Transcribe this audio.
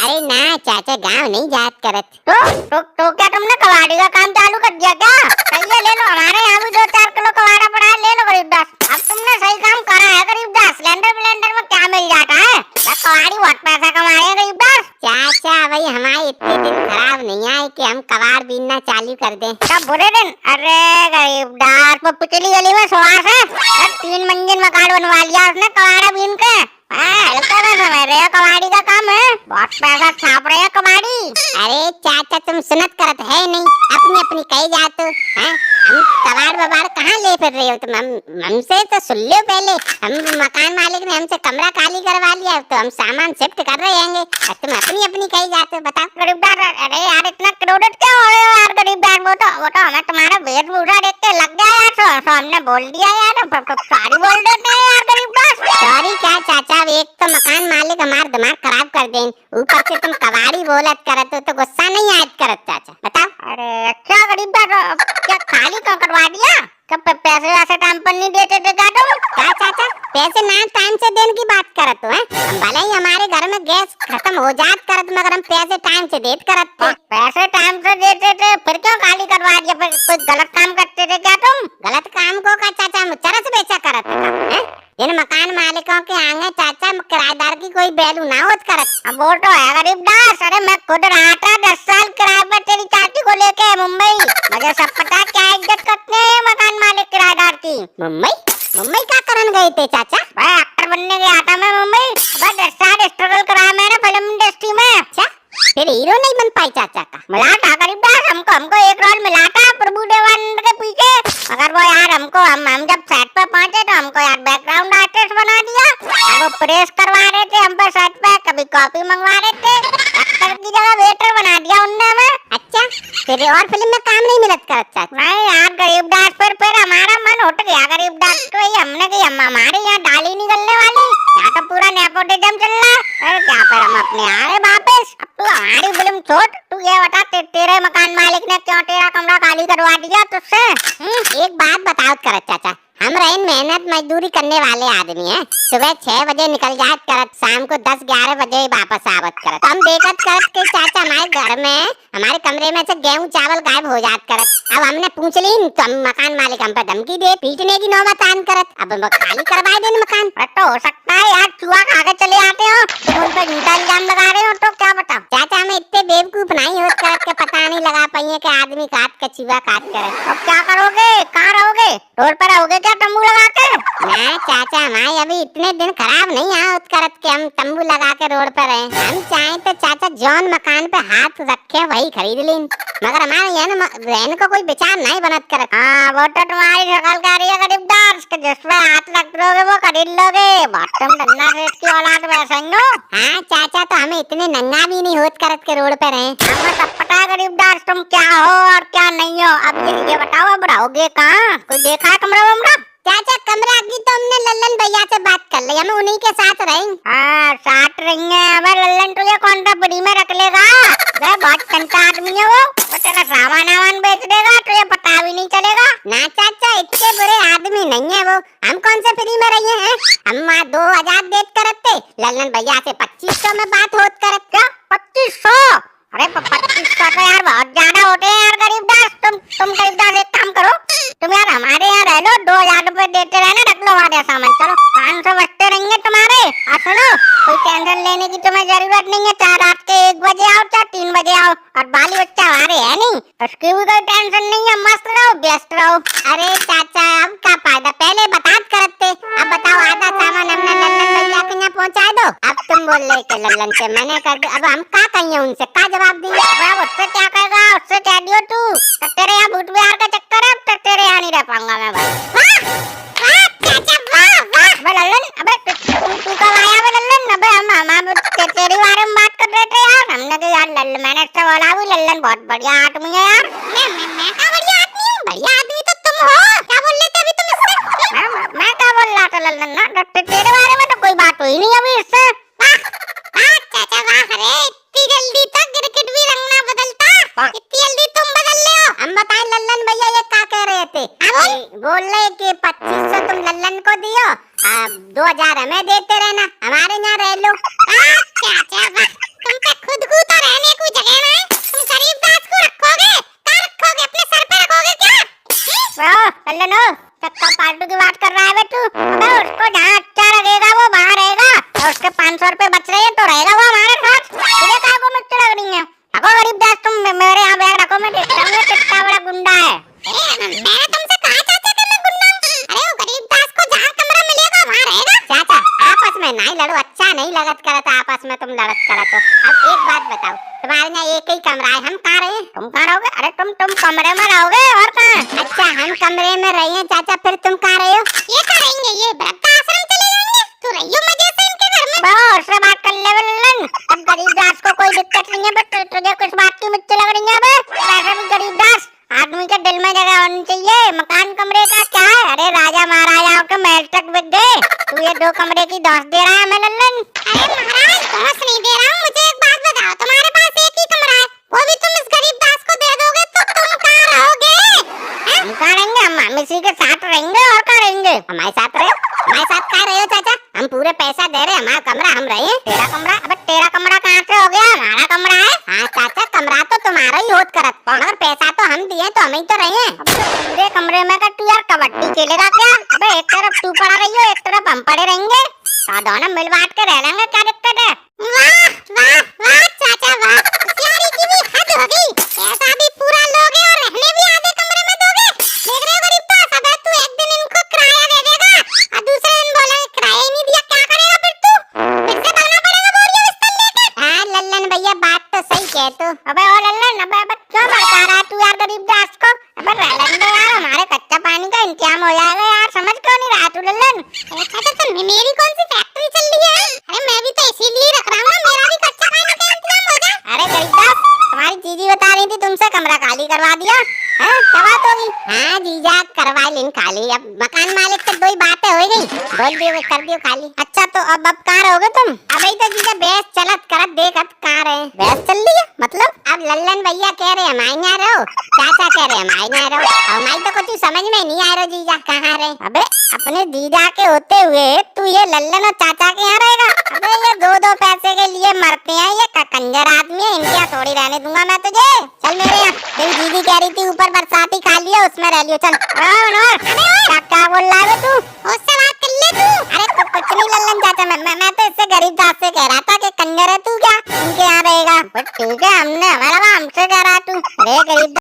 अरे ना चाचा, गांव नहीं जात करत। तो क्या तुमने कबाड़ी का काम चालू कर दिया क्या? सही है, ले लो, हमारे यहाँ भी 2-4 किलो कबाड़ा पड़ा है, ले लो गरीबदास। अब तुमने सही काम करा है गरीबदास। सिलेंडर में क्या मिल जाता है? कबाड़ी बहुत पैसा कमाए हैं गरीबदास। चाचा भाई हमारे इतने दिन खराब नहीं आए कि हम कबाड़ बीनना चालू कर दें। सब बुरे दिन? अरे गरीबदास, वो पिछली गली में सुहास है, 3 मंजिल मकान बनवा लिया उसने कबाड़ा बीन के। हल्का ना समझ रहे हो, कबाड़ी का काम है, बहुत पैसा छाप रहे हैं कबाड़ी। अरे चाचा तुम सुनत करत है नहीं, अपनी अपनी कही जात हैं। हम कबाड़ बबाड़ कहाँ ले फिर रहे हो तुम? हमसे तो सुन लो पहले। हम मकान मालिक ने हमसे कमरा खाली करवा लिया, तो हम सामान शिफ्ट कर रहे हैं, और तुम अपनी अपनी कही जाते हो। बताओ गरीबदास। अरे यार इतना क्रोधित क्यों हो रहे हो यार गरीबदास? वो तो हमें तुम्हारा वेशभूषा देख के लग गया यार, तो हमने बोल दिया यार, सारी बोल देते हैं यार गरीबदास। सॉरी क्या चाचा, एक तो मकान मालिक हमारा दिमाग खराब कर दें, ऊपर से तुम कबाड़ी बोलत करत हो, तो गुस्सा नहीं आयत करत चाचा? बताओ। अरे अच्छा गरीबदास, क्या खाली क्यों करवा दिया? कब पैसे वैसे टाइम पर नहीं देते थे क्या तुम? क्या चाचा, पैसे ना टाइम से देने की बात करत हो? भले ही हमारे घर में गैस खत्म हो जात करत, मगर हम पैसे टाइम से देत करत थे। पैसे टाइम से देते थे, फिर क्यों खाली करवा दिया? फिर कुछ गलत काम करते थे क्या तुम? गलत काम को का चाचा, हम चरस बेचा करत हैं। इन मकान मालिकों के आगे चाचा किराएदार की कोई वैल्यू ना होत करत। अब वो तो है गरीबदास। अरे मैं खुद रहा था 10 साल किराए पर तेरी चाची को लेके मुंबई, मुझे सब पता क्या इज्जत करते हैं मकान मालिक किराएदार की। मुंबई क्या करन गए थे चाचा? भाई एक्टर बनने गया था मैं मुंबई, बस 10 साल स्ट्रगल कराया मैंने फिल्म इंडस्ट्री में। अच्छा, फिर हीरो नहीं बन पाई चाचा का? मिला था गरीबदास, हमको एक रोल मिला था प्रभु देवानंद के पीछे, मगर वो यार हम जब सेट पे पहुंचे तो हमको यार बैकग्राउंड आर्टिस्ट बना दिया। वो प्रेस करवा रहे थे हम पे सेट पे, कभी कॉपी मंगवा रहे थे, एक्टर की जगह वेटर बना दिया उनने हमें। अच्छा, फिर और फिल्म में काम नहीं मिलत करत चाचा? नहीं यार गरीबदास, फिर हमारा मन उठ गया गरीबदास, तो ये हमने कि हमारे यहाँ डाली निकलने वाली, यहाँ तो पूरा नेपोटिज्म चल रहा है। अरे क्या फिर हम अपने आ रहे वापस। अब तू हमारी फिल्म छोड़, तू ये बता तेरे मकान मालिक ने क्यों तेरा कमरा खाली करवा दिया तुझसे? एक बात बताओ करत चाचा, हम रहे मेहनत मजदूरी करने वाले आदमी हैं। सुबह 6 बजे निकल जात करत, शाम को 10-11 बजे वापस आवत करत। हम देखत करत के चाचा हमारे घर में, हमारे कमरे में से गेहूं चावल गायब हो जात करत। अब हमने पूछ ली तो हम मकान मालिक हम पे धमकी दे, पीटने की नौबत आन करत। अब खाली करवा देन मकान। तो हो सकता है यार चूहा खा के चले आते हो, तुम उन पे झूठा इल्जाम लगा रहे हो, तो क्या बताओ? चाचा हमें इतने बेवकूफ नहीं होत करत के पता नहीं लगा पाइए कि आदमी काट के चूहा काट करत। अब क्या करोगे? कहाँ रहोगे? रोड पर रहोगे क्या तंबू लगा के? ना चाचा, हमारे अभी इतने दिन खराब नहीं आवत करत के हम तंबू लगा के रोड पर रहे। हम चाहे तो चाचा जौन मकान पे हाथ रखे वही खरीद लें, मगर हमारे यहाँ रहने को कोई विचार नहीं बनत करत। हाँ वो तो तुम्हारी शकल का रही है गरीबदास, के जिसमें हाथ रख लोगे वो खरीद लोगे। तुम नन्ना सेठ की औलाद वैसे ही हो। हाँ चाचा, तो हमें इतने नन्ना भी नहीं होत करत के रोड पे रहे। हमें सब पता है गरीबदास तुम क्या हो और क्या नहीं हो। अब ये बताओ, अब रहोगे कहाँ? कोई देखा है कमरा वमरा? चाचा कमरा की तो हमने लल्लन भैया से बात कर ली, हम उन्हीं के साथ रहेंगे। हाँ साथ रहेंगे। अब लल्लन तुझे कौन सा फ्री में रख लेगा? बहुत चंटा आदमी है वो तेरा सामान वामान बेच देगा, तुझे पता भी नहीं चलेगा। ना चाचा, इतने बुरे आदमी नहीं है वो। हम कौन से फ्री में रहे हैं? हम वहाँ 2000 देत करत थे, लल्लन भैया से 2500 में बात होत करत। क्या 2500? अरे 2500 तो यार बहुत ज्यादा होते हैं यार गरीबदास। तुम गरीबदास एक काम करो, तुम यार हमारे यहाँ रह लो, 2000 रुपए देते रहना, रख लो हमारे सामान। चलो 500 बचते रहेंगे तुम्हारे। और सुनो, कोई टेंशन लेने की तुम्हें जरूरत नहीं है, चाहे रात के 1 बजे आओ चाहे 3 बजे आओ, और बाली बच्चा हमारे है नहीं, उसकी भी कोई टेंशन नहीं है। मस्त रहो, व्यस्त रहो। अरे चाचा अब क्या फायदा, पहले बात करते। अब बताओ, आधा सामान हमने लल्लन भैया के यहाँ पहुँचा दो, अब तुम बोल रहे के लल्लन से मैंने कर दिया। अब हम क्या कहिए उनसे, क्या जवाब देंगे? उससे क्या कहेगा? उससे कह दियो तू तेरे यहाँ भूत बिहार का चक्कर है, तो तेरे यहाँ नहीं रह पाऊंगा मैं भाई। चाचा वाह वाह। अबे लल्लन, अबे तू कब आया? अबे लल्लन, अबे हम तेरे बारे में बात कर रहे थे यार। हमने कहा यार लल्लन, मैंने इससे बोला भी लल्लन बहुत बढ़िया आदमी है यार। मैं क्या बढ़िया आदमी हूँ? बढ़िया आदमी तो तुम हो। क्या बोल रहे थे अभी तुम इससे? मैं क्या बोल रहा था लल्लन ना, तेरे बारे में तो कोई बात हुई नहीं अभी इससे। चाचा वाह, अरे इतनी जल्दी तो क्रिकेट भी रंग ना बदलता, इतनी जल्दी तुम बदल ले हो। हम बताएं लल्लन भैया ये क्या कह रहे थे? बोल रहे कि 2500 तुम लल्लन को दियो, 2000 हमें देते रहना, हमारे यहाँ रह लो। चाचा वाह, तुम पे खुद लड़त करत हो। अब एक बात बताओ, तुम्हारे यहाँ एक ही कमरा है, हम कहाँ रहे? तुम कहाँ रहोगे? अरे तुम कमरे में रहोगे और कहाँ? अच्छा हम कमरे में रहे हैं चाचा, फिर तुम कहाँ रहे हो? ये कहाँ रहेंगे, ये वृद्धाश्रम चले जाएंगे? तू रहियो मजे से इनके घर में। बहुत से बात कर ले लल्लन, अब गरीबदास को कोई दिक्कत नहीं है, बट तुझे किस बात की मिर्ची लग रही है बे? वैसे भी गरीबदास आदमी के दिल में जगह होनी चाहिए, मकान कमरे का क्या है? अरे राजा महाराजाओं के महल तक बिक गए, तू ये 2 कमरे की दौस दे रहा है हमें लल्लन? अरे महाराज दौस नहीं दे रहा हूँ, मुझे एक बात बताओ, तुम्हारे पास एक ही कमरा है, वो भी तुम इस गरीबदास को दे दोगे तो तुम कहाँ रहोगे? हम कहाँ रहेंगे? हम इसी के साथ रहेंगे और कहाँ रहेंगे? हमारे साथ रहो। हमारे साथ कहाँ रहे हो चाचा? हम पूरे पैसा दे रहे, हमारा कमरा हम रहे। तेरा कमरा? अबे तेरा कमरा कहाँ से हो गया? हमारा कमरा है। हाँ चाचा कमरा तो तुम्हारा ही होत करत, मगर पैसा तो हम दिए तो हम ही तो रहे। अब तो पूरे कमरे में का तू यार कबड्डी खेलेगा क्या? अबे एक तरफ तू पड़ा रही हो, एक तरफ हम पड़े रहेंगे, दोनों मिल बांट के रह लेंगे, क्या दिक्कत है? वाह वाह वाह चाचा वाह, होशियारी की भी हद हो गई। पैसा भी पूरा लोगे और रहने भी आधे कमरे में दोगे। देख रहे हो गरीबदास, अबे तू एक दिन इनको किराया दे देगा और दूसरे दिन बोलेगा किराया ही नहीं दिया, क्या करेगा फिर तू? फिर से भागना पड़ेगा बोरिया बिस्तर लेके। हाँ लल्लन भैया बात तो सही कह तू। अबे ओ लल्लन, अबे क्यों भड़का रहा है तू यार गरीबदास को? अबे रह लेंगे यार, हमारे कच्चा पानी का इंतजाम हो जाएगा यार, समझ क्यों नहीं रहा तू लल्लन? चाचा तो मेरी कौन सी फैक्ट्री चल रही है? अरे मैं भी तो इसीलिए रख रहा हूँ, मेरा भी कच्चा पानी का इंतजाम हो जाए। अरे गरीबदास, तुम्हारी जीजी बता रही थी तुमसे कमरा खाली करवा दिया है, क्या बात होगी? हाँ जीजा करवा लेन खाली, अब मकान मालिक से 2 बातें हो गई, बोल दियो कर दियो खाली। अच्छा तो अब कहाँ रहोगे तुम? अबे तो जीजा बेस चलत करत देखत कहाँ रहे। बहस चल रही है मतलब? अब लल्लन भैया कह रहे हमारे यहाँ रहो, चाचा कह रहे हमारे यहाँ रहो, और हमारी तो कुछ समझ में नहीं आ रहा जीजा कहाँ रहे। अबे अपने जीजा के होते हुए तू ये लल्लन और चाचा के यहाँ रहेगा? अबे ये 2-2 पैसे के लिए मरते हैं, ये कंजर आदमी है, इनके यहाँ थोड़ी रहने दूंगा मैं तुझे। चल मेरे यहाँ, तेरी दीदी कह रही थी ऊपर बरसाती खा लिया, उसमें रह लियो, चल। क्या बोल रहा है तू? उससे बात कर ले तू। अरे तो कुछ नहीं लल्लन चाचा, मैं तो इससे गरीबदास से कह रहा था कि कंजर है तू क्या, इनके यहाँ रहेगा? ठीक है, हमने हमारा हमसे कह रहा तू। अरे गरीब